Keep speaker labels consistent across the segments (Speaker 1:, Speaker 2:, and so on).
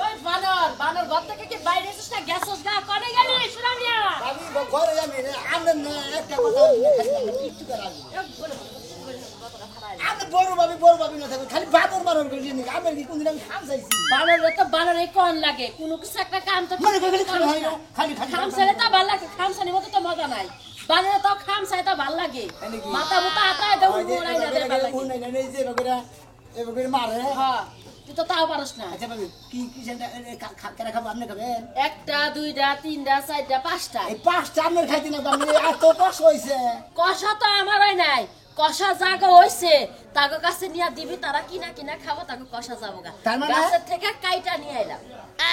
Speaker 1: ওই বানর বানর ঘর থেকে কি বাইরে এসেছিস না গেছস গা কোনে গেলি শোনা মিয়া
Speaker 2: আমি ঘরে আমি আমনে না একটা কথা একটু করা আমি বড় ভাবি না থাকো খালি বাদর বানর করে নিয়ে আমি কি কোনদিন আমি খাম চাইছি
Speaker 1: বানরে তো বানরে কোন লাগে কোন কিছু একটা কাম তো
Speaker 2: মানে খালি
Speaker 1: খাম ছেড়ে তো ভালো লাগে খাম ছানি মতো তো মজা নাই বানরে তো খাম চাই তো ভালো লাগে মাথা মুতা আতায় দাও উড়াই না দে ভালো লাগে
Speaker 2: উড়াই না এই যে এবারে মারে
Speaker 1: হ্যাঁ তুই তো তাও পারছ না
Speaker 2: আচ্ছা ভাবি কি সেটা কেন খাবো আপনি খাবেন
Speaker 1: একটা দুইটা তিনটা চারটা পাঁচটা
Speaker 2: এই পাঁচটা আপনার খাইতে না আপনি এত কষ্ট হয়েছে
Speaker 1: কষা তো আমারই নাই কষা জাগা হইছে তাগো কাছে নিয়া দিবি তারা কিনা খাবো তাগো কষা যাবো গা
Speaker 2: তার মানে
Speaker 1: গাছের থেকে কাইটা নিয়ে আইলাম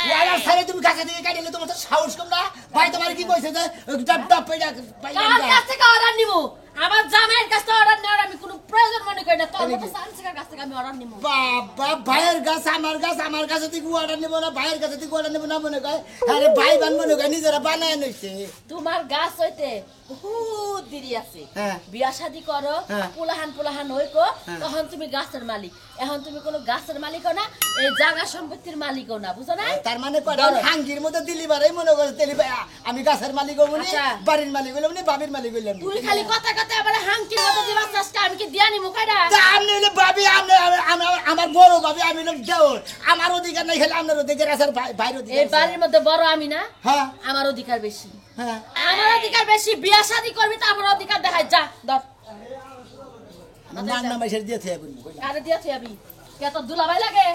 Speaker 2: ওয়ালা সারে তুমি কাছে দিয়ে কাটিলে তোমার তো সাহস কম না ভাই তোমার কি কইছে যে ডাব ডাব পাইলা
Speaker 1: কার কাছ থেকে অর্ডার নিবো আমার জামাইয়ের কাছ থেকে অর্ডার নেওয়ার আমি কোনো প্রয়োজন মনে করি না তোর মতো সানসিকার কাছ থেকে আমি অর্ডার নিবো
Speaker 2: বাবা ভাইয়ের গাছ আমার কাছে থেকে অর্ডার নেব না ভাইয়ের কাছে থেকে অর্ডার নেব না মনে কয় আরে ভাই বান মনে কয় নিজেরা বানায় নইছে
Speaker 1: তোমার গাছ হইতে বহুত দেরি আছে
Speaker 2: হ্যাঁ
Speaker 1: বিয়া শাদি করো পোলাহান হইকো তখন তুমি গাছের মালিক এখন তুমি কোনো গাছের মালিকও না এই জায়গা সম্পত্তির মালিকও না বুঝো না
Speaker 2: তার মানে কয়টা হাঙ্গির মধ্যে দিলি বারেই মনে করে তেলি আমি গাছের মালিক হবনি বাড়ির মালিক হইলাম নি বাবির মালিক হইলাম
Speaker 1: তুই খালি কথা আবার হাঙ্কির মতো দিবা চেষ্টা আমি কি দিয়া নিমু কইরা
Speaker 2: আপনি হইলে ভাবি আমার বড় ভাবি আমি লোক দেওর আমার অধিকার নাই খেলে আপনার অধিকার আছে বাইরে অধিকার
Speaker 1: এই বাড়ির মধ্যে বড় আমি না
Speaker 2: হ্যাঁ
Speaker 1: আমার অধিকার বেশি
Speaker 2: হ্যাঁ
Speaker 1: আমার অধিকার বেশি বিয়া শাদি করবি তো আমার অধিকার দেখাই যা ধর
Speaker 2: মাগনা মাইসের দিয়ে থে বলি
Speaker 1: কারে দিয়া থিয়াবি কে তো দুলাভাই লাগে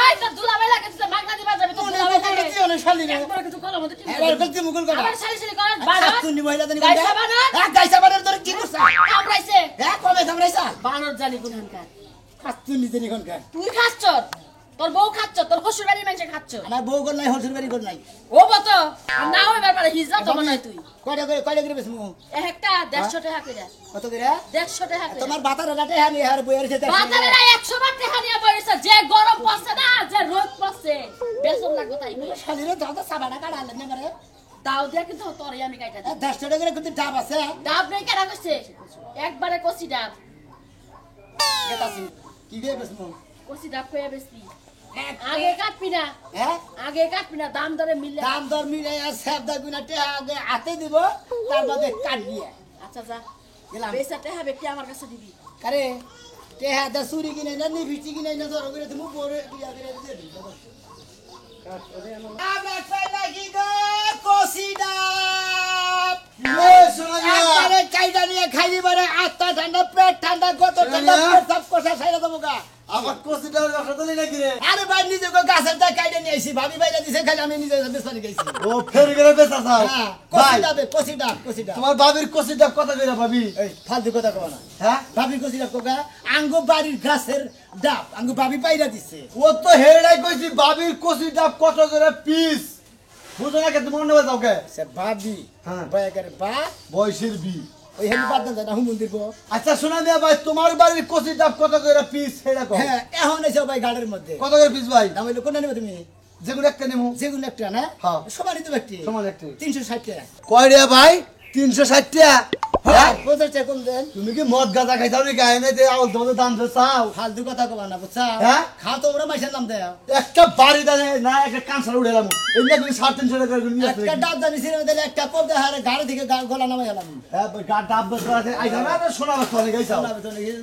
Speaker 1: এই তো দুলাভাই লাগে তুই মাগনা দিবা যাবি তো দুলাভাই লাগে
Speaker 2: তুই অনেক শালি রে
Speaker 1: একবার কিছু কলম তো
Speaker 2: এবার গলতি মুকুল কর
Speaker 1: আবার শালি কর বাড়া
Speaker 2: তুমি মহিলা জানি
Speaker 1: গাইসা বানা
Speaker 2: গাইসা বানার তোর কি করছ
Speaker 1: কামড়াইছে
Speaker 2: কবে কামড়াইছা
Speaker 1: বানর জানি কোনখানকার
Speaker 2: খাচ্ছু নিজে নিখন কা
Speaker 1: তুই খাচ্ছ তোর বউ খাচ্ছ তোর শ্বশুর বাড়ির মানুষ খাচ্ছ
Speaker 2: আমার বউ গল নাই হসুর বাড়ি গল নাই
Speaker 1: ও বত না ওই ব্যাপারে হিজা তো মনে তুই
Speaker 2: কয়টা করে বেসমু
Speaker 1: একটা 150 টাকা কইরা
Speaker 2: কত করে
Speaker 1: 150 টাকা কইরা
Speaker 2: তোমার বাতার রাতে হানি আর বইয়ের সাথে
Speaker 1: বাজারে 100 বার টাকা নিয়ে পড়ছে যে গরম পড়ছে না যে রোদ পড়ছে বেসন লাগবে তাই কই
Speaker 2: শালিরে দাদা সাবানা কাড়ালে না করে
Speaker 1: দাও দিয়া কিন্তু তোরই আমি কাইটা দিই
Speaker 2: 10 টাকা করে কিন্তু ডাব আছে
Speaker 1: ডাব নাই কেন কইছে একবারে কষি ডাব
Speaker 2: গেতাছি কি দিয়ে বেসমু
Speaker 1: কষি ডাব কইয়া বেশি আগে কাটবি না
Speaker 2: হ্যাঁ
Speaker 1: আগে কাটবি না দাম দরে মিললে
Speaker 2: দাম দর মিলে সেবদা গুনাতে আগে হাতে দিব তার বাদে কাট দিয়ে
Speaker 1: আচ্ছা যা
Speaker 2: গেলাম
Speaker 1: পয়সা টাকা ব্যক্তি আমার কাছে দিবি
Speaker 2: আরে টেহা দা সুরি কিনে না নি ভিটি কিনে না ধরো করে তুমি পরে বিয়া করে দিয়ে দিই আমরা ফেলা কি গো কোসিডা
Speaker 3: এ শোনা যা
Speaker 2: আরে কাইডা নিয়ে খাইলি বারে আত্মা ঠান্ডা পেট ঠান্ডা কত ঠান্ডা পেট সব কোষা ছাইরা দেবো গা
Speaker 3: আমার কোসিটার ব্যবসা তো নাকি রে
Speaker 2: আরে ভাই নিজে কো গাছের দা কাইডা নিয়ে আইছি ভাবি বাইরে দিছে খালি আমি নিজে বেসপানি গাইছি
Speaker 3: ও ফের করে বেচা চাও
Speaker 2: হ্যাঁ
Speaker 3: ভাই
Speaker 2: কোসিডা
Speaker 3: তোমার বাবির কোসিটা কত কইরা ভাবি
Speaker 2: এই ফালতু কথা কও না
Speaker 3: হ্যাঁ
Speaker 2: ভাবি কোসিডা কোকা আঙ্গো বাড়ির গাছের ডাব আঙ্গো ভাবি পাইরা দিছে
Speaker 3: ও তো হেড়াই কইছি বাবির কোসিটা কত করে পিস বুঝো না কে তোমার মনে যাও কে
Speaker 2: সে ভাবি
Speaker 3: হ্যাঁ।
Speaker 2: বায়াকের বা
Speaker 3: বয়সের বি
Speaker 2: ওই হেন বাদ না না হুমুন দিব
Speaker 3: আচ্ছা শোনা দিয়া ভাই তোমার বাড়ির কোসিটা কত করে পিস হেড়া কও
Speaker 2: হ্যাঁ এখন এসে ভাই গাড়ির মধ্যে
Speaker 3: কত করে পিস ভাই
Speaker 2: দাম হইলো কোনটা নেবে তুমি
Speaker 3: যেগুলো একটা নেমু
Speaker 2: যেগুলো একটা না
Speaker 3: হ্যাঁ।
Speaker 2: সমানই তো ব্যক্তি
Speaker 3: সমান একটা
Speaker 2: 360 টাকা
Speaker 3: কয় রে ভাই 360 টাকা
Speaker 2: হ্যাঁ 50 টাকা কম দেন
Speaker 3: তুমি কি মদ গাঁজা খাইছাও নি গায়ে নাই আউল তোমাদের দাম ধরে চাও
Speaker 2: ফালতু কথা কবা না বুঝছা
Speaker 3: হ্যাঁ?
Speaker 2: খাও তো ওরা মাইসের নাম দেয়
Speaker 3: একটা বাড়ি দানে না একটা কাঁচা উড়েলাম এমনি তুমি 350 টাকা করে নিয়ে আসলে
Speaker 2: একটা ডাব দানি ছিঁড়ে দিলে একটা পপ দেয় আর গাড়ি থেকে গলা নামাই গেলাম
Speaker 3: হ্যাঁ ডাব বস আছে আইছা না শোনা বস করে গাইছাও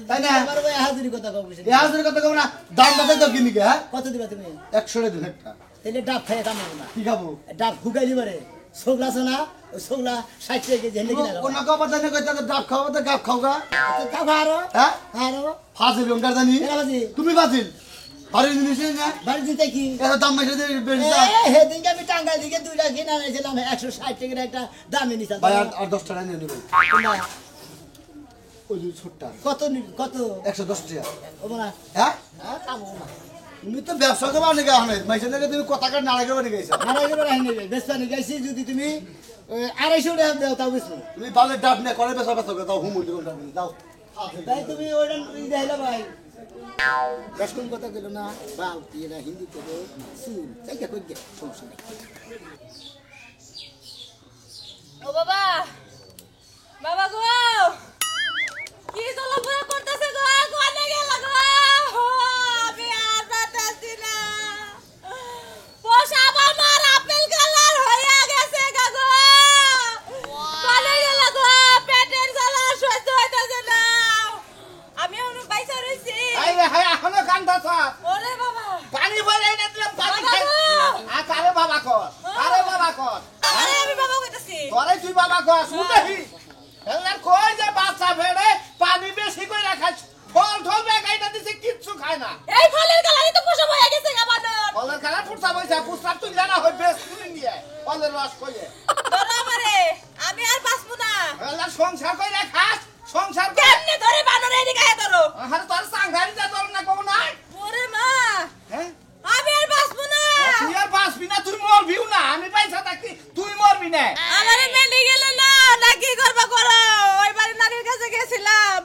Speaker 3: তাই না?
Speaker 2: আমার ভাই হাজিরি কথা কব
Speaker 3: এই হাজার কথা কম না দাম বাতে তো কিনি কে হ্যাঁ
Speaker 2: কত দিবা তুমি
Speaker 3: 100 টাকা দিন একটা
Speaker 2: তাহলে ডাব খাই কামাবো না
Speaker 3: কি খাবো
Speaker 2: ডাব ফুকাই দিবারে সোগলা আছে না ওই সোগলা 60 টাকা কেজি হেলে কিনা
Speaker 3: কোন কথা জানে কইতা তো ডাব খাও তো ডাব খাওগা
Speaker 2: খাবো আরো
Speaker 3: হ্যাঁ
Speaker 2: আরো
Speaker 3: ফাজিল ওঙ্কার জানি
Speaker 2: কেনা বাজি
Speaker 3: তুমি ফাজিল বাড়ি জিনিস না
Speaker 2: বাড়ি দিতে কি
Speaker 3: এত দাম মাইছে দিয়ে বেশি
Speaker 2: সেদিনকে আমি টাঙ্গাইল থেকে দুইটা কিনে আনাইছিলাম 160 টাকার একটা দামে নিছিলাম
Speaker 3: ভাই আর 10 টাকা নিয়ে নেবে ওই যে ছোটটা
Speaker 2: কত কত
Speaker 3: 110 টাকা
Speaker 2: ও না
Speaker 3: হ্যাঁ
Speaker 2: কামো না
Speaker 3: তুমি তো ব্যবসা করবা নাকি আহমেদ মাইছে নাকি তুমি কথা কাট নাড়া করবা নাকি গাইছা
Speaker 2: মারা গেলে রাহি নেবে বেস্তানি গাইছি যদি তুমি 250 টাকা দাও তাও বেশি
Speaker 3: তুমি বালে ডাব না করে বেচা বেচা দাও হুমুর দিও ডাব দাও
Speaker 2: তাই তুমি ওইটা দেখাইলা ভাই দশকন কথা গেল না বাউ এরা হিন্দি করে সুর তাই কে কই গে সমস্যা নেই
Speaker 1: ও বাবা বাবা গো কি দলপুরা করতেছে গো কোনে গেল গো আমি আর পারতাছি না
Speaker 3: করতাছ
Speaker 1: ওরে বাবা
Speaker 3: পানি ভরে এনে দিলাম পানি
Speaker 1: বাবা
Speaker 3: খাই
Speaker 1: গো!
Speaker 3: আরে বাবা কর আরে বাবা কর
Speaker 1: আরে আমি বাবা কইতাছি
Speaker 3: তোরে তুই বাবা কর শুনহি এলার কই যে বাচ্চা ভেড়ে পানি বেশি কইরা খাস ফল ঠল বেগাইটা দিছে কিচ্ছু খায় না
Speaker 1: এই ফলের গালানি তো পোষা হয়ে গেছে গা বানর
Speaker 3: ফলের খালা ফুটসা বইছে ফুটসা তুই জানা হই বেশ তুই নিয়ে ফলের রস কইয়ে
Speaker 1: ধরো আমারে আমি আর বাঁচবো না
Speaker 3: এলার সংসার কইরা খাস সংসার কর
Speaker 1: কেমনে ধরে বানর এদিকে আয় ধরো
Speaker 3: আরে তোর সাংঘারি যা তোর না কম নাই
Speaker 1: ওরে মা
Speaker 3: হ্যাঁ
Speaker 1: আমি আর বাঁচবো না
Speaker 3: তুই আর বাঁচবি না তুই মরবিও না আমি পয়সা থাকি তুই মরবি না
Speaker 1: আমারে মেডিকেলে না কি করবা করো ওই বাড়ি নানির কাছে গেছিলাম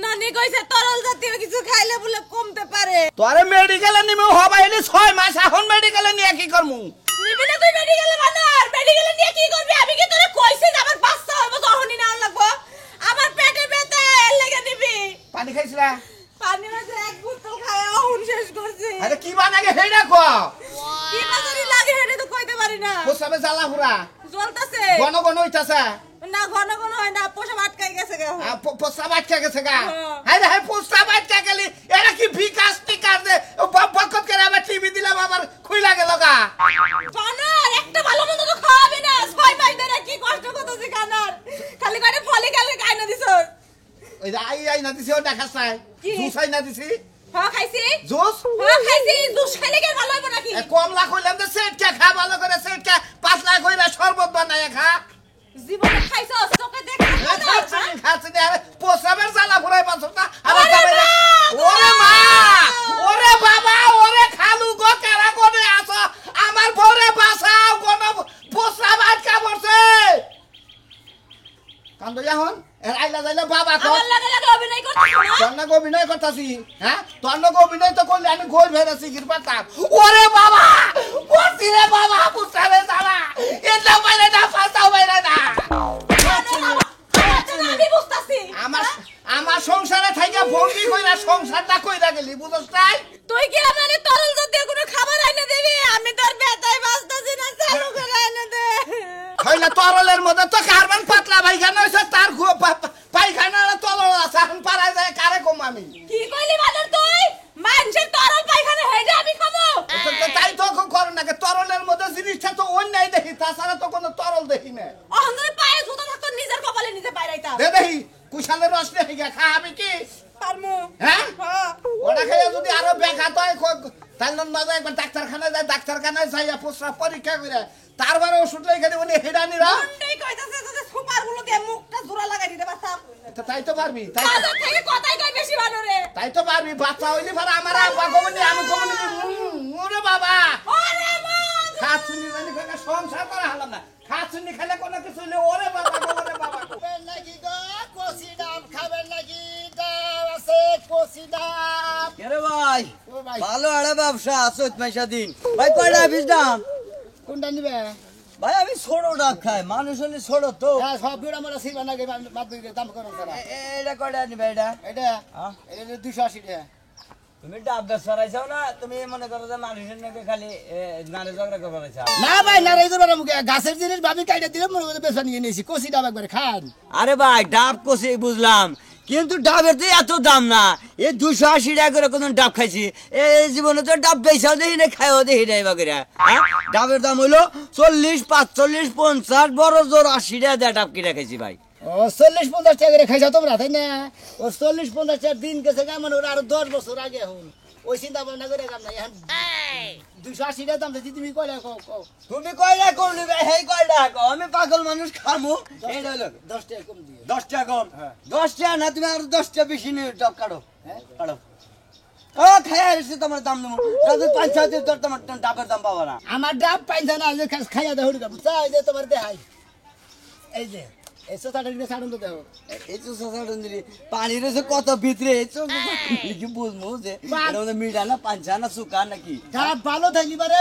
Speaker 1: নানি কইছে তরল জাতীয় কিছু খাইলে বলে কমতে পারে
Speaker 3: তোরে মেডিকেলে নিমু হবাইলি 6 মাস এখন মেডিকেলে নিয়ে কি করমু
Speaker 1: নিবি না তুই মেডিকেলে বানর মেডিকেলে নিয়ে কি করবি আমি কি তোরে কইছি যে আমার বাচ্চা হইব তখনই না লাগবো আমার পেটে ব্যথা এর লাগা নিবি
Speaker 3: পানি খাইছিলা
Speaker 1: পানি মাঝে এক বোতল খায় অহন শেষ করছি
Speaker 3: আরে কি বানাগে হেডা কো
Speaker 1: কি বাজারি লাগে হেডে তো কইতে পারি না
Speaker 3: পোসাবে জ্বালা পুরা
Speaker 1: জ্বলতাছে
Speaker 3: ঘন ঘন হইতাছে
Speaker 1: না ঘন ঘন হয় না পোষা আটকাই গেছে গা
Speaker 3: পোসা বাচ্চা গেছে গা
Speaker 1: হ্যাঁ।
Speaker 3: আরে হে পোসা বাচ্চা গেলি এরা কি বিকাশ টিকার দে বকত করে আবার টিভি দিলাম আবার খুইলা গেল গা
Speaker 1: বানর একটা ভালো মন্দ তো খাওয়াবি না ছয় মাস ধরে কি কষ্ট করতেছি খানার খালি করে ফলি খালি খাই না দিছ
Speaker 3: ওই যে আই না দিছি ও দেখাস নাই
Speaker 1: কি?
Speaker 3: জুস আই না দিছি
Speaker 1: হ্যাঁ খাইছি
Speaker 3: জুস
Speaker 1: হ্যাঁ খাইছি দুষ খাইলে কি ভালো হবে নাকি
Speaker 3: কমলা কইলাম যে সেটটা খা ভালো করে সেটটা পাতলা কইরা শরবত বানায় খা
Speaker 1: জীবনে খাইছস তোকে দেখা
Speaker 3: খাচ্ছি না পোসাবের জ্বালা ফুরাই পাচ্ছ না আবার
Speaker 1: ওরে
Speaker 3: যাবে না।
Speaker 1: মা!
Speaker 3: ওরে মা ওরে বাবা ওরে খালু গো কেরা করে আছো আমার ভরে বাসাও কোন পোসাব আটকা পড়ছে কান্দ এখন এর আইলা যাইলে বাবা কো
Speaker 1: আমার লাগে লাগে অভিনয় করছিস না
Speaker 3: তন্নক অভিনয় করতাছি হ্যাঁ তন্নক অভিনয় তো করলে আমি গোল ভেরেছি গিরপাতাম ওরে বাবা পড়ছি রে বাবা পোসাবে জ্বালা এটা বাইরে না পাতাও বাইরে না
Speaker 1: আমি বুঝতাছি
Speaker 3: আমার সংসারে থাইকা ভঙ্গি কইরা সংসারটা কইরা গেলি বুঝছ নাই
Speaker 1: তুই কি আমারে তরল জাতীয় কোনো খাবার আইনে দিবি আমি তোর বেতাই বাঁচতাছি না চালু করে আইনে দে
Speaker 3: হইলে তরলের মধ্যে তো কারবান পাতলা পায়খানা হইছে তার পায়খানা তরল আছে এখন পারা যায় কারে কম আমি
Speaker 1: কি কইলি বানর তুই মানুষের তরল পায়খানা হেডে আমি খাবো
Speaker 3: তাই তো করো না তরলের মধ্যে জিনিসটা তো অন্যায় দেখি তাছাড়া তো কোনো তরল দেখি না
Speaker 1: অহংকারে পায়ে জুতা থাকতো নিজের কপালে নিজে বাইরাইতাম
Speaker 3: দেখি কুশালের রস দেখি খা আমি কি
Speaker 1: পারমু
Speaker 3: হ্যাঁ
Speaker 1: হ্যাঁ
Speaker 3: ওটা খেয়ে যদি আরো ব্যাঘাত হয় তাহলে মাঝে একবার ডাক্তারখানায় যায় ডাক্তারখানায় যাইয়া প্রস্রাব পরীক্ষা করে তারপরে ওষুধ লেগে উনি হেডানিরা
Speaker 1: মুন্ডেই কইতাছে যে সুপারগুলো দিয়ে মুখটা জোড়া লাগাই দিতে পারতাম
Speaker 3: তাই তো পারবি
Speaker 1: কাজের থেকে কথাই কই বেশি বানরে
Speaker 3: তাই তো পারবি বাচ্চা হইলে পারে আমার আব্বা কমনি আমি কমনি ওরে বাবা
Speaker 1: ওরে মা
Speaker 3: খাচ্ছুনি জানি খালে সংসার করা হলাম না খাচ্ছুনি খেলে কোনো কিছু হইলে ওরে বাবা ওরে বাবা
Speaker 2: খাবেন নাকি গো কষি ডাব খাবেন নাকি ডাব আছে কষি ডাব
Speaker 4: কেরে ভাই
Speaker 2: ও ভাই
Speaker 4: ভালো আরে ব্যবসা চৈত মাসা দিন ভাই কয়টা পিস দাম
Speaker 2: কোনটা নিবে
Speaker 4: ভাই আমি ছোট ডাব খাই মানুষ হলে ছোট তো
Speaker 2: হ্যাঁ সব ভিড় আমরা সিবা নাকি মাত দিকে দাম করুন তারা
Speaker 4: এটা কয়টা নিবে এটা
Speaker 2: এটা
Speaker 4: হ্যাঁ?
Speaker 2: এটা 280 টাকা
Speaker 4: তুমি ডাব ব্যবসা রাইছাও না তুমি মনে করো যে মানুষের নাকি খালি নারে ঝগড়া করবার রাইছা
Speaker 2: না ভাই না রে তোর মুখে গাছের জিনিস ভাবি কাইটা দিলে মনে করে বেচা নিয়ে নিয়েছি কষি ডাব একবার খান
Speaker 4: আরে ভাই ডাব কষে বুঝলাম কিন্তু ডাবের তো এত দাম না এই 280 টাকা করে কোন ডাব খাইছি এই জীবনে তো ডাব বেচাও দেখি না খাইও দেখি না এবার ডাবের দাম হইলো 40 45 50 বড় জোর 80 টাকা দিয়ে ডাব কিনে খাইছি ভাই
Speaker 2: ও 40-50 টাকা করে খাইছা তোমরা তাই না ও 40-50 টাকা দিন গেছে কেমন ওরা আরো 10 বছর আগে এখন ওই চিন্তা ভাবনা করে কাম নাই এখন 280 টাকা দাম দিতে তুমি কইলা কও
Speaker 4: তুমি কয়টা কম নিবে হেই কয়টা কম আমি পাগল মানুষ খামু এইটা হলো
Speaker 2: 10 টাকা কম দিয়ে
Speaker 4: 10 টাকা কম 10 টাকা না তুমি আর 10 টাকা বেশি নিয়ে ডাব কাটো
Speaker 2: হ্যাঁ
Speaker 4: কাটো ও খাইয়া এসে তোমার দাম নেবো তাহলে 5-7 দিন তোর তোমার ডাবের দাম পাবা না
Speaker 2: আমার ডাব পাইছা না যে খাইয়া দেহ বুঝছা এই যে তোমার দেখাই এই যে এই সোসাটা দিলে ছাড়ুন তো দেখো
Speaker 4: এই তো সাধারণ দিলি পানি রয়েছে কত ভিতরে এই তো কি বুঝবো যে এর মধ্যে মিঠা না পাঞ্চা না সুকা নাকি
Speaker 2: ডাব ভালো থাকলি পারে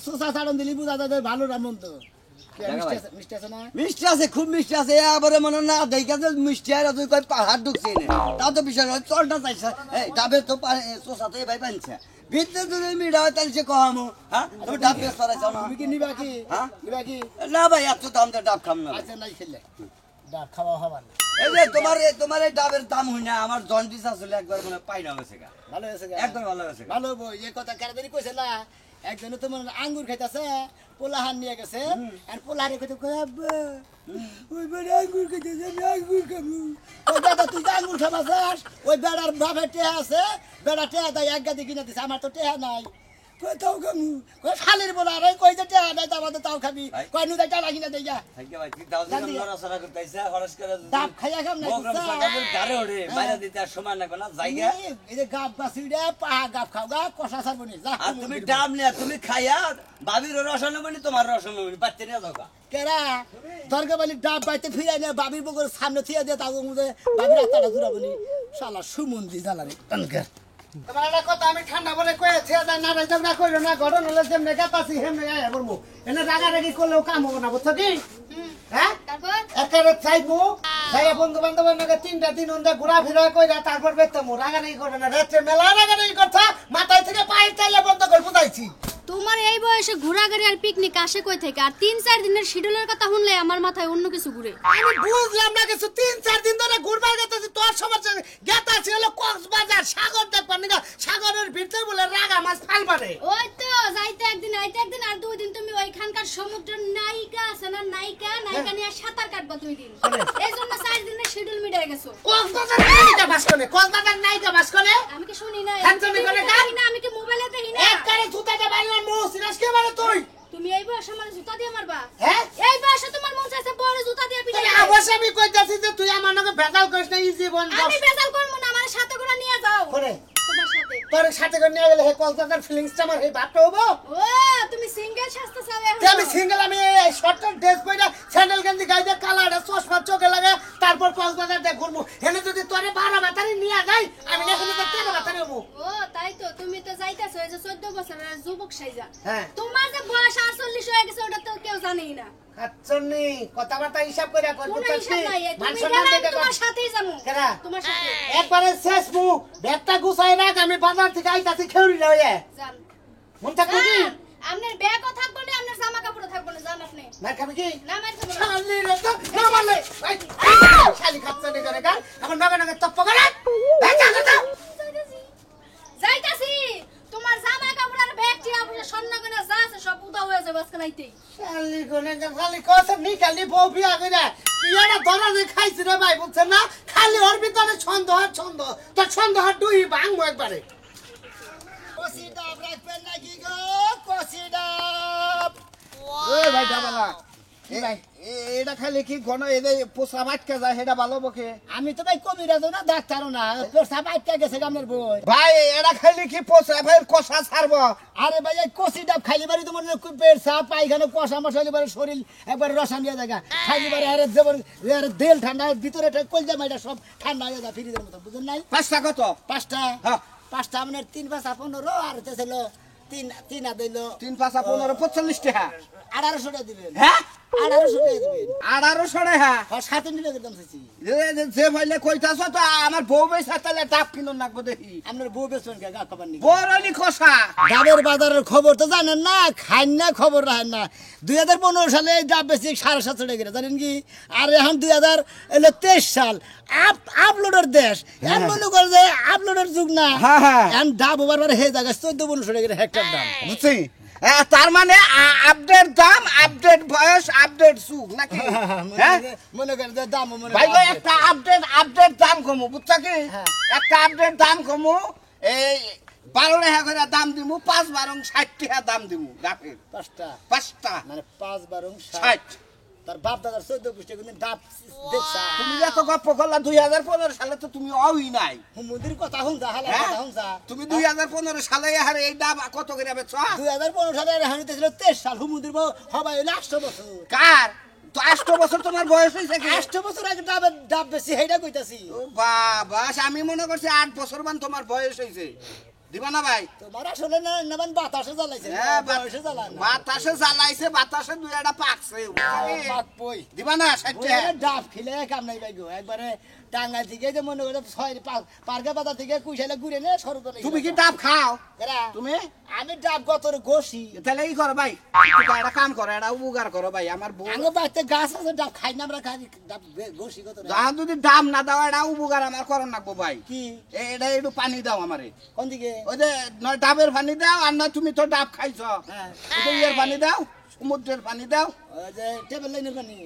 Speaker 2: সোসা ছাড়ুন দিলি বুঝা যাবে ভালো রামন তো মিষ্টি আছে না
Speaker 4: মিষ্টি আছে খুব মিষ্টি আছে এবারে মনে না দেখা যে মিষ্টি আর তুই কই পাহাড় ঢুকছি না তা তো বিষয় নয় চলটা চাইছে এই ডাবে তো সোসা তো ভাই পাঞ্চা ভিতরে যদি মিঠা হয় তাহলে সে কহামো হ্যাঁ তুমি ডাব পেস করাইছ না
Speaker 2: তুমি কি নিবা কি
Speaker 4: হ্যাঁ?
Speaker 2: নিবা কি
Speaker 4: না ভাই এত দাম দিয়ে ডাব খাম না
Speaker 2: আচ্ছা নাই খেলে ডাব খাওয়া হবার না।
Speaker 4: এই যে তোমার এই ডাবের দাম হই না আমার জন্ডিস আসলে একবার মনে পাই না হয়েছে গা
Speaker 2: ভালো হয়েছে গা?
Speaker 4: একদম ভালো হয়েছে গা।
Speaker 2: ভালো হবো এই কথা কারাদারি কইছে না একজনে তোমার আঙ্গুর খাইতাছে পোলাহান নিয়ে গেছে আর পোলাহারে কইতে কই আব্বা ওই বেড়া আঙ্গুর খাইতেছে আমি আঙ্গুর খাবো ওই দাদা তুই যে আঙ্গুর খাবা চাস ওই বেড়ার বাপের টেহা আছে বেড়া টেহা দেয় এক গাদি কিনে দিছে আমার তো টেহা নাই কই তাও খাবো কই শালির বলা রে কই যে টেহা নাই আমাদের তাও খাবি কই নু টাকা কিনে দেই যা
Speaker 4: থাকি ভাই কি দাও দিন লড়াছড়া করতেছে খরচ করে
Speaker 2: ডাব খাইয়া খাম না
Speaker 4: প্রোগ্রাম সাকাবের ধারে ওঠে বাইরে দিতে আর সময় লাগবে না জায়গা
Speaker 2: এই যে গাব গাছিড়ে পাহা গাব খাও গা কষা ছাড়বনি যা
Speaker 4: আর তুমি ডাব নিয়ে তুমি খাইয়া বাবির রসন মানে তোমার রসন মানে বাচ্চা নিয়ে যাও গা
Speaker 2: কেরা দরগা বালি ডাব বাইতে ফিরে নিয়ে বাবির বগর সামনে থিয়ে দিয়ে তাও মুদে বাবির আত্মাটা জুড়াবনি শালা সুমন্দি জ্বালানি অনকার
Speaker 5: তোমার একটা কথা আমি ঠান্ডা বলে কয়েছে না ঝগড়া করো না ঘটন হলে যেমনি গাতাছি হেমনে গায়ে বলবো এনে রাগারাগি করলেও কাম হবে না বুঝছো কি হ্যাঁ
Speaker 1: তারপর
Speaker 5: একেবারে চাইবো যাইয়া বন্ধু বান্ধবের নাকি 3টা দিন ওন্দা ঘোরাফেরা কইরা তারপর বেতমু রাগারাগি করবে না রাত্রে মেলা রাগারাগি করছা মাথায় থেকে পায়ের চাইলে বন্ধ করে বুঝাইছি
Speaker 6: তোমার এই বয়সে ঘোরাঘুরি আর পিকনিক আসে কই থেকে আর 3-4 দিনের শিডিউলের কথা শুনলে আমার মাথায় অন্য কিছু ঘুরে
Speaker 5: আমি বুঝলাম না কিছু 3-4 দিন ধরে ঘুরবার গেতেছি তোর সমস্যা গেতাছি হলো কক্সবাজার সাগর দেখবার নিগা সাগরের ভিতরে বলে রাগা মাছ ফালবারে
Speaker 6: ওই তো যাইতে একদিন আইতে একদিন আর 2 দিন তুমি ওইখানকার সমুদ্রের নায়িকা আছে না নায়িকা নিয়ে সাঁতার কাটবা 2 দিন এইজন্য 4 দিনের শিডিউল মিটাই গেছো
Speaker 5: কক্সবাজার নায়িকা বাস করে কক্সবাজার নায়িকা বাস করে
Speaker 6: আমি কি শুনি না
Speaker 5: হ্যান্ডসামি করে গান?
Speaker 6: আমি কি মোবাইলে দেখি না
Speaker 5: একবারে জুতাটা বাইরে মুখ সিরাজ কে মারে তুই
Speaker 6: তুমি এই বয়সে আমার জুতা দিয়ে মারবা
Speaker 5: হ্যাঁ
Speaker 6: এই বয়সে তোমার মন চাইছে বড় জুতা দিয়ে পিটাই
Speaker 5: তাহলে অবশ্যই আমি কইতাছি যে তুই আমার নাকি ভেজাল করিস না এই জীবন
Speaker 6: আমি বেজাল করব না আমার সাথে করে নিয়ে যাও
Speaker 5: করে
Speaker 6: তোমার সাথে
Speaker 5: তোর সাথে করে নিয়ে গেলে হে কক্সবাজার ফিলিংসটা আমার এই ভাবটা হবো
Speaker 6: ও তুমি সিঙ্গেল শাস্তে চাও
Speaker 5: যে আমি সিঙ্গেল আমি শর্ট ড্রেস পরে স্যান্ডেল গেঞ্জি গাইতে কালার চশমা চোখে লাগে তারপর কক্সবাজার দেখ ঘুরবো হেনে যদি তোরে 12 বাতারি নিয়ে যাই আমি এখানে তো 13 বাতারি হবো
Speaker 6: ও তাই তো তুমি তো যাইতাছো এই যে 14 বছরের যুবক সাইজা
Speaker 5: হ্যাঁ
Speaker 6: তোমার যে বয়স 48 হয়ে গেছে ওটা তো কেউ জানেই না
Speaker 5: খাচ্ছনি কথাবার্তা হিসাব করে কইতে
Speaker 6: কোন
Speaker 5: চাচ্ছি
Speaker 6: হিসাব নাই
Speaker 5: মান
Speaker 6: তুমি
Speaker 5: সম্মান
Speaker 6: গেলে
Speaker 5: দেখে
Speaker 6: তোমার সাথেই যাবো
Speaker 5: কেরা?
Speaker 6: তোমার সাথে
Speaker 5: একবারে শেষ মু ব্যাগটা গুছাই রাখ আমি বাজার থেকে আইতাছি খেউরি না হইয়া
Speaker 6: যান
Speaker 5: মন থাকবে কি
Speaker 6: আপনার ব্যাগও থাকবো না আপনার জামা কাপড়ও থাকবো না যান আপনি
Speaker 5: মার খাবি কি
Speaker 6: না মার খাবো না
Speaker 5: শালি রে তো না মারলে শালি খাচ্ছনি করে গাল এখন নগে নগে তপ্প করে এই যা যা
Speaker 6: যাইতাছি তোমার জামা কাপড় আর ব্যাগ টিয়া পয়সা স্বর্ণ গয়না যা আছে সব উদা হয়ে যাবে আজকে নাইতেই
Speaker 5: শালি কোনে খালি কসে নি খালি বউ বিয়া কইরা ইয়ারা ধরা যে খাইছি রে ভাই বুঝছেন না খালি ওর ভিতরে ছন্দ আর ছন্দ তোর ছন্দ আর দুই ভাঙবো একবারে
Speaker 2: কষি ডাব রাখবেন নাকি গো কষি ডাব
Speaker 3: ওই ভাই ডাবালা এটা খালি কি ঘন এদের পোষা বাটকা যায় সেটা ভালো বকে
Speaker 2: আমি তো ভাই কবিরাজও না ডাক্তারও না পেশাব আটকে গেছে আপনার বই
Speaker 3: ভাই এটা খালি কি পোষা ভাই কষা ছাড়ব
Speaker 2: আরে ভাই এই কষি ডাব খাইলে বাড়ি তোমার পেট সাপ পায়খানা কষা মশালি বাড়ি শরীর একবার রসান দিয়ে জায়গা খাইলে বাড়ি আরে যেমন দেল ঠান্ডা ভিতরে কলজা মাইটা সব ঠান্ডা হয়ে যায় ফ্রিজের মতো বুঝেন নাই
Speaker 3: 5টা কত
Speaker 2: 5টা
Speaker 3: হ্যাঁ
Speaker 2: 5টা আপনার 3 5 15 আর হচ্ছে 3 আর দিল
Speaker 3: 3 5 15 45 টাকা
Speaker 2: 1800 টাকা দিবেন
Speaker 3: হ্যাঁ
Speaker 2: 1800 টাকা দিবেন
Speaker 3: 1800 টাকা
Speaker 2: আর 7 টাকা দাম চাইছি
Speaker 3: যে ভাইলে কইতাছ তো আমার বউ বেসা তাহলে ডাব কিনুন লাগবো দেখি
Speaker 2: আপনার বউ বেচবেন কে গা খবর নেই
Speaker 3: বড়লি কষা
Speaker 2: ডাবের বাজারের খবর তো জানেন না খাইন না খবর রাখেন না 2015 সালে এই ডাব বেশি 750 টাকা জানেন কি আর এখন 2023 সাল আপলোডের দেশ এখন মনে করে যে আপলোডের যুগ না
Speaker 3: হ্যাঁ, হ্যাঁ।
Speaker 2: এখন ডাব ওভার হয়ে জায়গা 14-15 টাকা হেক্টর দাম
Speaker 3: বুঝছি তার মানে আপডেট দাম আপডেট বয়স আপডেট সুখ নাকি হ্যাঁ
Speaker 2: মনে করেন যে দাম মনে
Speaker 3: ভাই ভাই একটা আপডেট দাম কমু বুঝছ কি একটা আপডেট দাম কমু এই 12 টাকা করে দাম দিমু 5-12 60 টাকা দাম দিমু ডাবের 5টা
Speaker 2: মানে 5-12
Speaker 3: 60
Speaker 2: তার বাপ দাদার 14 পুষ্টি কিন্তু ডাব দেখছা
Speaker 3: তুমি এত গপ্প করলা 2015 সালে তো তুমি অই নাই
Speaker 2: হুমুদির কথা হুনছা হালা
Speaker 3: হ্যাঁ?
Speaker 2: কথা হুনছা
Speaker 3: তুমি 2015 সালে আর এই ডাব কত করে বেচছ
Speaker 2: 2015 সালে হানি ছিল 23 সাল হুমুদির হবাই 8 বছর
Speaker 3: কার তো 8 বছর তোমার বয়স হইছে কি
Speaker 2: 8 বছর আগে ডাব বেশি হেডা কইতাছি
Speaker 3: ও বাবা আমি মনে করছি 8 বছর মান তোমার বয়স হইছে দিবা না ভাই
Speaker 2: তোমার আসলে না মানে বাতাসে জ্বালাইছে
Speaker 3: হ্যাঁ,
Speaker 2: বয়সে জ্বালায় না
Speaker 3: বাতাসে জ্বালাইছে বাতাসে দুইটা পাকছে
Speaker 2: বাপ বই
Speaker 3: দিবা না 60 টাকা
Speaker 2: ডাব খেলে কাম নাই ভাই গো একবারে টাঙ্গা থেকে যে মনে করে পার্কে বাজার থেকে কুইশালে ঘুরে নে সরতলে
Speaker 3: তুমি কি ডাব খাও
Speaker 2: কেরা
Speaker 3: তুমি
Speaker 2: আমি ডাব গতরে ঘষি
Speaker 3: তাহলে কি করো ভাই একটা কাম করো একটা উপকার করো ভাই আমার বউ
Speaker 2: আঙ্গ বাড়িতে গাছ আছে ডাব খাই না আমরা খাই ডাব ঘষি গতরে
Speaker 3: যখন যদি দাম না দাও এটা উপকার আমার করো নাকবো ভাই
Speaker 2: কি
Speaker 3: এটা একটু পানি দাও আমারে
Speaker 2: কোন দিকে
Speaker 3: ওই যে নয় ডাবের পানি দাও আর নয় তুমি তো ডাব খাইছ
Speaker 2: হ্যাঁ
Speaker 3: এটা ইয়ের পানি দাও সমুদ্রের পানি দাও
Speaker 2: ওই যে টেবিল লাইনের পানি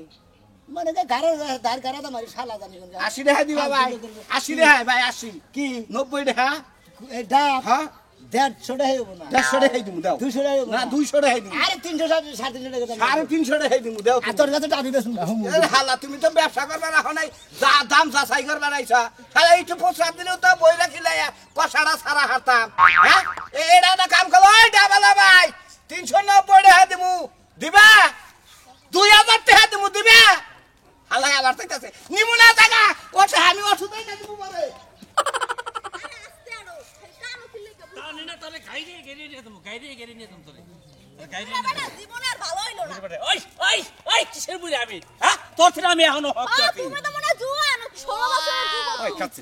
Speaker 2: মানে যে ঘরের ধার ঘরে তো মারি শালা জানি কোন
Speaker 3: 80 টাকা দিবা ভাই 80 টাকা ভাই 80
Speaker 2: কি
Speaker 3: 90 টাকা
Speaker 2: এই ডাব
Speaker 3: হ্যাঁ
Speaker 2: 150 টাকা হইব না
Speaker 3: 150 টাকা দিমু দাও
Speaker 2: 200 টাকা হইব
Speaker 3: না 200 টাকা দিমু
Speaker 2: আরে 300 350 টাকা
Speaker 3: সাড়ে 300 টাকা দিমু দাও
Speaker 2: আর তোর কাছে ডাবি বেশ হুম
Speaker 3: এ হালা তুমি তো ব্যবসা করবা রাখো নাই যা দাম যাচাই করবা রাইছা তাহলে একটু প্রসাদ দিলেও তো বই রাখিলে কষাড়া সারা হাতাম হ্যাঁ এটা একটা কাম করো ওই ডাবালা ভাই 390 টাকা দিমু দিবা 2000 টাকা দিমু দিবা হালা আবার তাইতাছে নিমু না টাকা ওটা আমি ওষুধই না দিমু বলে
Speaker 7: না তোরে গাইরে গেরে নিয়ে তুমি গাইরে গেরে নিয়ে তুমি তোরে গাইরে
Speaker 1: বেটা জীবনে আর ভালো হইলো না
Speaker 7: ওই ওই ওই কিসের বুড়ি আমি হ্যাঁ তোর থেকে আমি এখনো হক
Speaker 1: আ,
Speaker 7: আছি
Speaker 1: তুমি তো মনে হয় জুয়ান 16 বছরের
Speaker 7: ওই
Speaker 1: যুবক
Speaker 7: কাছে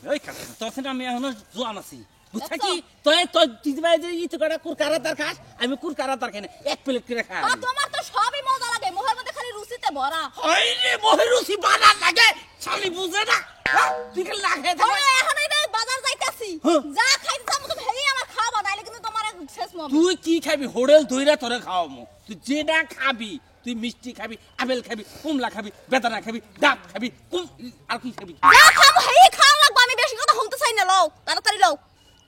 Speaker 7: তোর থেকে আমি এখনো জোয়ান আছি বুঝছা কি তুই তুই দিদিভাই যে ইতো কটা কুরকারা তার খাস আমি কুরকারা তার খাই না এক প্লেট করে খাই
Speaker 1: আর তোমার তো সবই মজা লাগে মোহের মধ্যে খালি রুচিতে ভরা
Speaker 7: ওই রে মহেরুসি বানা লাগে শালি বুঝে না হ্যাঁ? তুই কি লাগে
Speaker 1: ওরে এখন এই বাজার যাইতাছি
Speaker 7: হ্যাঁ।
Speaker 1: যা খাইতে যাবো তুমি হেই আমার খাওয়া নাইলে কিন্তু তোমার শেষ মম
Speaker 7: তুই কি খাবি হোটেল ধইরা তোরে খাওয়ামু তুই যেটা খাবি তুই মিষ্টি খাবি আপেল খাবি কমলা খাবি বেদানা খাবি ডাব খাবি আর কি খাবি
Speaker 1: যা খাবো হেই খাওয়া লাগবে আমি বেশি কথা শুনতে চাই না লও তাড়াতাড়ি লও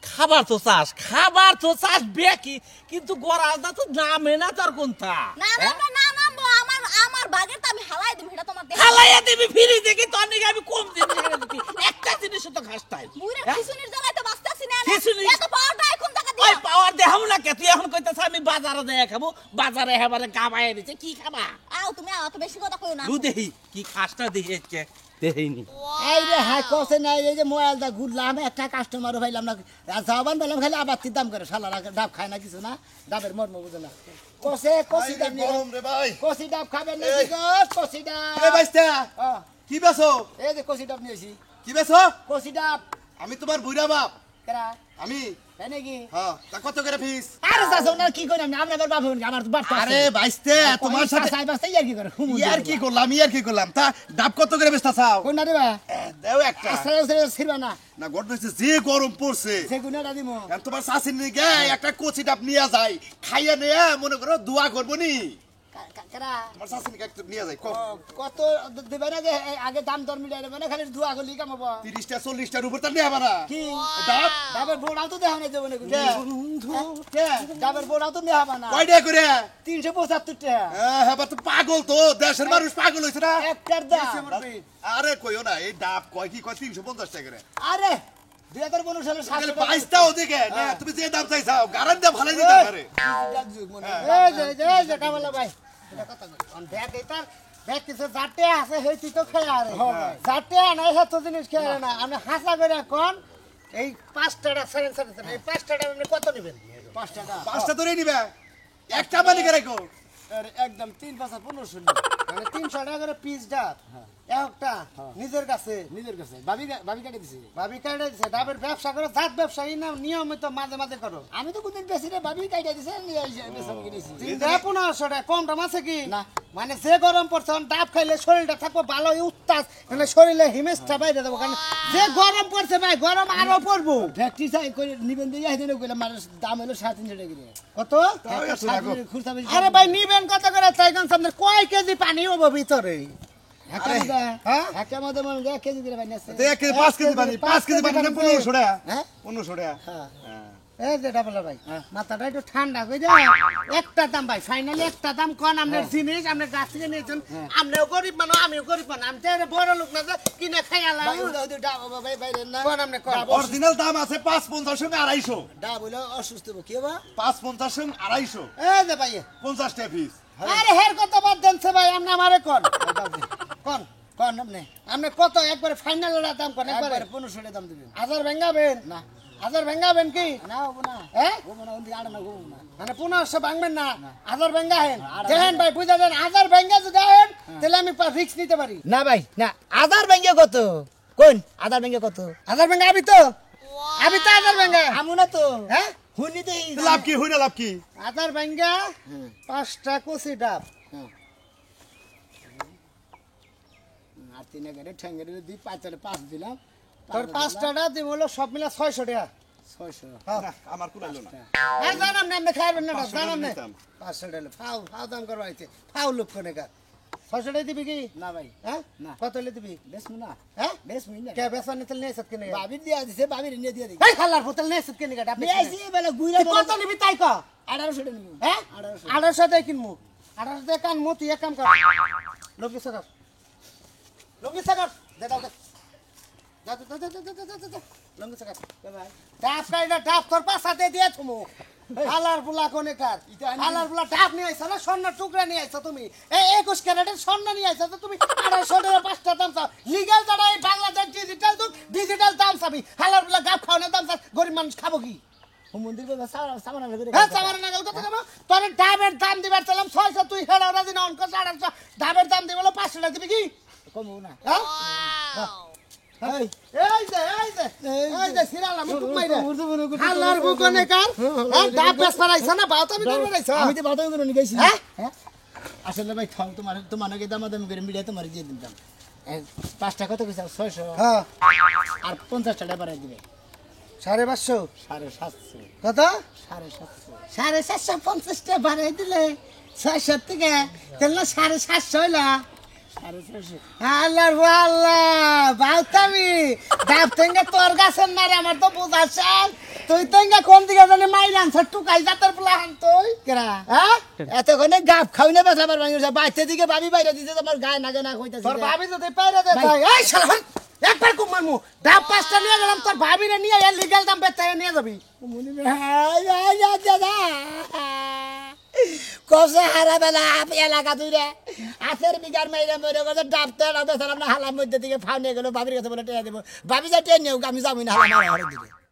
Speaker 7: খাবার তো চাস বেকি কিন্তু গরাজটা তো নামে না তার কোনটা
Speaker 1: না নামবো আমার বাগের তো আমি হালাই দিম এটা তোমার দেখ
Speaker 7: হালাইয়া দিবি ফিরি দেখি তোর নিকে আমি কম দিন দিবি একটা জিনিস তো খাস তাই
Speaker 1: বুইরা খিসুনির জায়গায় তো বাঁচতাছি না
Speaker 7: খিচুনি?
Speaker 1: এত পাওয়ারটা এখন টাকা
Speaker 7: ওই
Speaker 1: দিও
Speaker 7: পাওয়ার দেখাম না কে তুই এখন কইতাছ আমি বাজারে যাই খাবো বাজারে হেবারে গাবায় দিছে কি খাবা
Speaker 1: আও তুমি আও তো বেশি কথা কইও না
Speaker 7: দু দেহি কি খাসটা দেখেছে দেহিনি
Speaker 2: এই রে হাই কসে নাই এই যে মোবাইলটা ঘুরলাম একটা কাস্টমারও পাইলাম না যাবান বললাম খালি আবার দাম করে শালারা ডাব খায় না কিছু না ডাবের মর্ম বুঝে না কষি ডাব নিয়ে
Speaker 3: গরম রে ভাই
Speaker 2: কষি ডাব খাবেন না কি গো কষি ডাব
Speaker 3: এ বাইস্তা
Speaker 2: হ্যাঁ,
Speaker 3: কি বেছো
Speaker 2: এই যে কষি ডাব নিয়েছি
Speaker 3: কি বেছো
Speaker 2: কষি ডাব
Speaker 3: আমি তোমার বুইরা বাপ
Speaker 2: কেরা
Speaker 3: আমি
Speaker 2: তাই নাকি
Speaker 3: হ্যাঁ তা কত করে ফিস
Speaker 2: আরে চাচা ওনার কি করেন আপনার বাবু আমার তো বাড়তে
Speaker 3: আরে বাইস্তে তোমার সাথে
Speaker 2: সাই বাস্তে ইয়ার কি করে
Speaker 3: ইয়ার কি করলাম তা ডাব কত করে বেচতা চাও
Speaker 2: কোন না দেবা
Speaker 3: দেও একটা
Speaker 2: আস্তে ছিড়বা না
Speaker 3: না গড় হইছে যে গরম পড়ছে
Speaker 2: সে গুনাটা দিমু
Speaker 3: এখন তোমার শাশুড়ি নিয়ে একটা কচি ডাব নিয়ে যায় খাইয়া নিয়ে মনে করো দোয়া করবো নি
Speaker 2: কেরা
Speaker 3: তোমার শাশুড়ি একটু নিয়ে যায় কম
Speaker 2: কত দেবে না যে আগে দাম দর মিলাই দেবে না খালি ধোয়া করলি কামাবো
Speaker 3: 30টা 40টার উপর তা নিয়ে আবার
Speaker 2: কি
Speaker 3: ডাব
Speaker 2: ডাবের বোড়াও তো দেখা নাই যাবো না ডাবের বোড়াও তো নেওয়া হবে না
Speaker 3: কয় টাকা করে
Speaker 2: 375 টাকা
Speaker 3: হ্যাঁ তো পাগল তো দেশের মানুষ পাগল হয়েছে না
Speaker 2: একটার দাম
Speaker 3: আরে কইও না এই ডাব কয় কি কয় 350 টাকা করে
Speaker 2: আরে 2015 সালে
Speaker 3: তাহলে
Speaker 2: 700
Speaker 3: বাইশটাও দিকে না তুমি যে দাম চাইছাও গ্যারান্টি ভালো দিতে পারে
Speaker 2: এই যে কামালা ভাই এটা কথা কই অন ব্যাগ এটার ব্যাগ কিছু জাটে আছে হইতি তো খেয়ে আরে জাটে নাই এত জিনিস খেয়ে না আমি হাসা করে কোন এই 5 টাকা 7 এই 5 টাকা আপনি কত নেবেন 5 টাকা
Speaker 3: 5টা ধরে নিবে একটা বানি করে রাখো
Speaker 2: আরে একদম 3 5 1500 মানে 300 টাকা করে পিস ডাব একটা নিজের কাছে ভাবি কাটে দিছে ডাবের ব্যবসা করো জাত ব্যবসায়ী না নিয়মিত মাঝে মাঝে করো আমি তো কোনদিন বেশি রে ভাবি কাটে দিছে নিয়ে আইছে বেসন কিনেছি 1500 টাকা কম দাম আছে কি না মানে যে গরম পড়ছে ডাব খাইলে শরীরটা থাকবো ভালো উত্তাজ মানে শরীরে হিমেশটা বাইরে দেবো কারণ যে গরম পড়ছে ভাই গরম আরো পড়বো ফ্যাক্টরি চাই করে নিবেন দিয়ে যাই দিলে কইলাম মানে দাম হলো 350 টাকা করে কত আরে ভাই নিবেন কত করে চাইগান সামনে কয় কেজি পানি হবো ভিতরে কেজি দিলে পানি আছে
Speaker 3: 5 কেজি পানি 5 কেজি পানি 1500 টাকা
Speaker 2: হ্যাঁ
Speaker 3: 1500 টাকা
Speaker 2: এই যে ডাবলা ভাই মাথাটা একটু ঠান্ডা হয়ে যায় একটা দাম ভাই ফাইনালি একটা দাম কোন আপনার জিনিস আপনার কাছ থেকে নিয়েছেন আপনিও গরিব মানুষ আমিও গরিব মানুষ আমি তো বড় লোক না যে কিনে খাই আলাম কোন আপনি কোন
Speaker 3: অরিজিনাল দাম আছে 550 সঙ্গে 250
Speaker 2: ডাব হইলো অসুস্থ কি হবো
Speaker 3: 550 সঙ্গে 250
Speaker 2: এই যে ভাই
Speaker 3: 50 টাকা পিস
Speaker 2: আরে হের কত বাদ দেনছে ভাই আপনি আমারে কোন কোন আপনি কত একবারে ফাইনাল দাম কোন একবারে 1500 টাকা দাম দিবেন হাজার ভাঙাবেন না হাজার ভাঙাবেন কি না হবো না হ্যাঁ হবো না ওই আড়া না হবো না মানে 1500 ভাঙবেন না হাজার ভাঙাহেন দেখেন ভাই বুঝা দেন হাজার ভাঙা যদি আহেন তাহলে আমি রিস্ক নিতে পারি না ভাই না হাজার ভাঙা কত কোন আদার ব্যাংকে কত
Speaker 5: আধার ব্যাংকে আমি তো আধার ব্যাংকে
Speaker 2: আমু না তো
Speaker 5: হ্যাঁ
Speaker 2: হুনি দেই
Speaker 8: লাভ কি হই না লাভ কি
Speaker 5: আধার ব্যাংকে 5টা কচি ডাব
Speaker 2: আর তিন এগারে ঠ্যাঙ্গেরে দি 5 দিলাম
Speaker 5: তোর 5টা ডাব দিব হলো সব মিলা 600 টাকা
Speaker 2: 600
Speaker 8: না, আমার কুলাইলো না
Speaker 5: আর জানাম না আপনি খাইবেন না
Speaker 8: 500
Speaker 5: জানাম না
Speaker 8: নিতাম।
Speaker 5: 500 টাকা ফাউ ফাউ দাম করবা হইছে ফাউ লোক কোনে কা 600 টাকা দিবি কি
Speaker 2: না ভাই
Speaker 5: হ্যাঁ
Speaker 2: না।
Speaker 5: কত হলে দিবি
Speaker 2: বেসমু না
Speaker 5: হ্যাঁ
Speaker 2: বেসমু না
Speaker 5: কে বেসন নিতে নিয়ে সব কিনে
Speaker 2: বাবির দিয়া দিছে বাবির নিয়ে দিয়া দি
Speaker 5: এই খালার বোতল নিয়ে সব কিনে কাটা আপনি
Speaker 2: নিয়ে আইছি বেলা গুইরা
Speaker 5: কত নিবি তাই ক
Speaker 2: 1800 টাকা নিবো
Speaker 5: হ্যাঁ 1800 টাকা কিনমু 1800 টাকা কান তুই এক কাম কর লঙ্গি সাগর দে দাও দে যা লঙ্গি সাগর
Speaker 2: ভাই
Speaker 5: ডাব কাইডা ডাব তোর পাশাতে দিয়ে তুমি হালার বুলা কোনে কার হালার বুলা ডাব নিয়ে আইছো না স্বর্ণ টুকরা নিয়ে আইছো তুমি এই 21 ক্যারেটের স্বর্ণ নিয়ে আইছো তো তুমি 250 টাকা 5টা দাম চাও লিগ্যাল যারা এই বাংলাদেশ ডিজিটাল দাম চাবি হালার বুলা গাব খাওয়ানোর দাম চাও গরিব মানুষ খাবো কি
Speaker 2: মন্দির বাবা সামানা করে
Speaker 5: হ্যাঁ সামার না কথা কেন তোর ডাবের দাম দিবার চাইলাম 600 তুই হেড়া রাজি না অঙ্ক 850 ডাবের দাম দিবলো 500 টাকা দিবি কি
Speaker 2: কমু না
Speaker 5: হ্যাঁ
Speaker 2: এই
Speaker 5: এই যে সিরালা মুখ মাইরা হালার বুকনে কার হ্যাঁ ডাব বেশ পারাইছ না বাও তুমি করবে রাইছ
Speaker 2: আমি তো বাদাম করে নিয়ে গেছি
Speaker 5: হ্যাঁ?
Speaker 2: হ্যাঁ আসলে ভাই থাও তোমার নাকি দামাদামি করে মিডিয়া তোমার দিয়ে দিতাম 5টা কত কইছাও 600
Speaker 5: হ্যাঁ
Speaker 2: আর 50 টাকা বাড়াই দিবে
Speaker 5: 550
Speaker 2: 750
Speaker 5: কত
Speaker 2: 750
Speaker 5: 750 টাকা বাড়াই দিলে 600 থেকে তাহলে 750 হইলা
Speaker 2: 650
Speaker 5: আল্লাহ আল্লাহ বাউতামি ডাব তেঙ্গে তোর গাছের না রে আমার তো বুঝাছ তুই তেঙ্গে কোন দিকে জানি মাইর আনছ টুকাই জাতের প্লান তুই
Speaker 2: কেরা
Speaker 5: হ্যাঁ
Speaker 2: এতক্ষণে গাপ খাই না বেশ আমার ভাঙিছে বাইতে দিকে ভাবি বাইরে দিতে তোমার গায়ে নাগে না কইতাছে
Speaker 5: তোর ভাবি যদি পাইরে দে ভাই এই শালা হই, একবার কুম মারমু ডাব 5টা নিয়ে গেলাম তোর ভাবিরে নিয়ে এর লিগ্যাল দাম বেচতে নিয়ে যাবি
Speaker 2: মনে ভাই ভাই দাদা কসে হারা বেলা এলাকা দূরে হাতের বিঘার মাইরে মরে গেছে ডাবতে ডাবতে সালাম না হালার মধ্যে দিকে ফাউ নিয়ে গেল ভাবির কাছে বলে টেয়া দেবো ভাবি যা টেনে আমি যাবো না হালা মারা দিকে